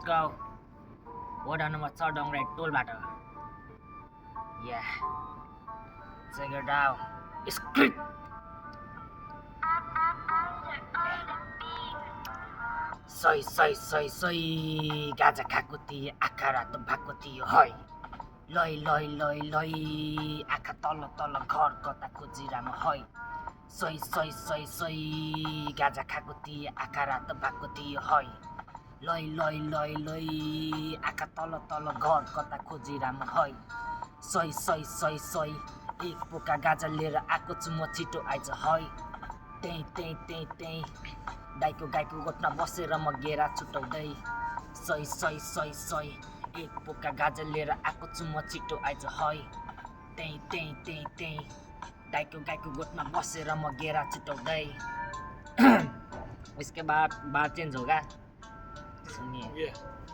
go. Order number 4 red tool butter. Yeah. Take it down. Script. सही गाजा खाएको थिएँ आँखा रातो भएको थियो है लै आँखा तल तल घर कता खोजिरामा है सही गाजा खाएको थिएँ आँखा रातो भएको थियो है लै आँखा तल तल घर कता खोजिरामा है सही एक पोका गाजा लिएर आएको छु म छिटो आइज है त्यही दाइको गाईको गोठमा बसेर म गेरा छुटाउँदै सही एक पोका गाजा लिएर आएको छु म छिटो आइज है त्यही दाइको गाईको गोठमा बसेर म गेरा छुटाउँदै उसके बाद बात चेन्ज होगा सुनिए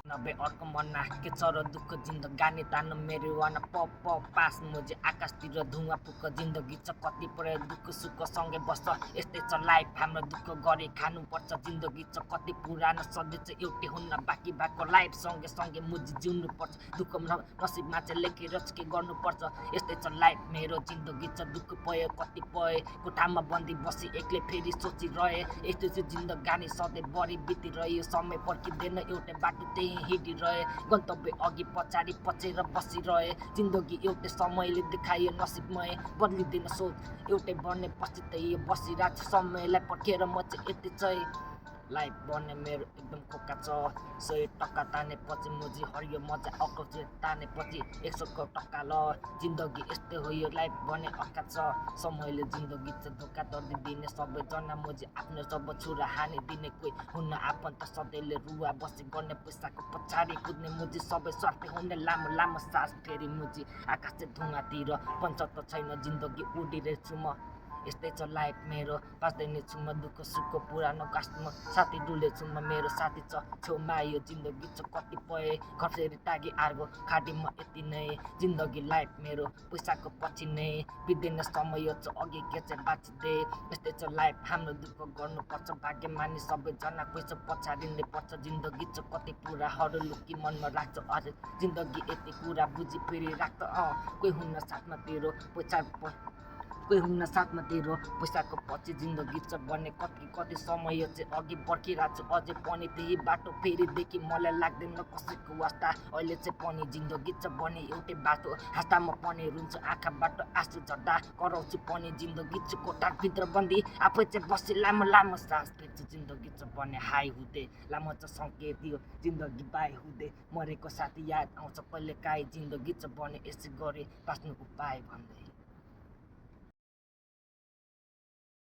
90 अर्को मनमा के छ र दुःख जिन्दगानी तान्न मेरो वाना पप पास मुझे आकाशतिर धुवा पुक जिन्दगी छ कति परे दुःख सुख सँगै बस्छ यस्तै छ लाइफ हाम्रो दुःख गरे खानुपर्छ जिन्दगी छ कति पुरानो सधैँ चाहिँ एउटै हुन्न बाँकी भएको लाइफ सँगै मुझी जिउनु पर्छ दुःख नसिबमा चाहिँ लेखेर के गर्नुपर्छ यस्तै छ लाइफ मेरो जिन्दगी छ दुःख पयो कति पयो कोठामा बन्दी बसी एक्लै फेरि सोचिरहे यस्तो चाहिँ जिन्दगानी सधैँ बढी बितिरह्यो समय पर्खिँदैन एउटै बाटो त्यही हिँडिरहे गन्तव्य अघि पछाडि पचेर बसिरहे जिन्दगी एउटै समयले देखायो नसिबमय बदलिँदैन सोच एउटै बन्ने पछि त्यही बसिरहेको छ समयलाई पर्खेर म चाहिँ यति चाहिँ लाइफ बन्ने मेरो एकदम खोका छ 100 टक्का तानेपछि मुजी हरियो मजा अकौचे तानेपछि 100 टक्का ल जिन्दगी यस्तै हो यो लाइफ बन्ने अक्का छ समयले जिन्दगी छ धोका दिने सबैजना मुजी आफ्नो सब छुरा हानि दिने कोही हुन्न आफन्त सधैँले रुवा बसी गर्ने पैसाको पछाडि कुद्ने मुजी सबै स्वार्थी हुने लामो सास फेरि मुजी आकाश धुवातिर पञ्च त छैन जिन्दगी उडिरहेछु म यस्तै छ लाइफ मेरो बाँच्दै नै छु म दुःख सुख पुरानो कास्टमा साथी डुलेछु म मेरो साथी छ छेउमा यो जिन्दगी छ कति पए खर्चेरी टागी आर्गो खाडीमा यति नै जिन्दगी लाइफ मेरो पैसाको पछि नै बित्दैन समय छ अघि के चाहिँ बाँचिँदै यस्तै छ लाइफ हाम्रो दुःख गर्नुपर्छ भाग्यमानी सबैजना पैसा पछाडिनै पर्छ जिन्दगी छ कति कुराहरू लुकी मनमा राख्छ अझ जिन्दगी यति कुरा बुझी फेरि राख्छ कोही हुन्न साथमा तेरो कोही हुन्न साथमा तेरो पैसाको पछि जिन्दगी छ बन्ने कति समय चाहिँ अघि पर्खिरहेको छु अझै पनि त्यही बाटो फेरि देखि मलाई लाग्दैन कसैको वास्ता अहिले चाहिँ पनि जिन्दगी छ बन्ने एउटै बाटो हाँस्दामा पनि रुन्छ आँखाबाट आँसु झर्दा कराउँछु पनि जिन्दगी छ कोठाभित्र बन्दी आफै चाहिँ बसी लामो सास फेर्छु जिन्दगी छ बन्ने हाई हुँदै लामो छ सङ्केत दियो जिन्दगी बाई हुँदै मरेको साथी याद आउँछ कहिले काहीँ जिन्दगी छ बन्ने यसै गरे बाँच्नुको उपाय भन्दै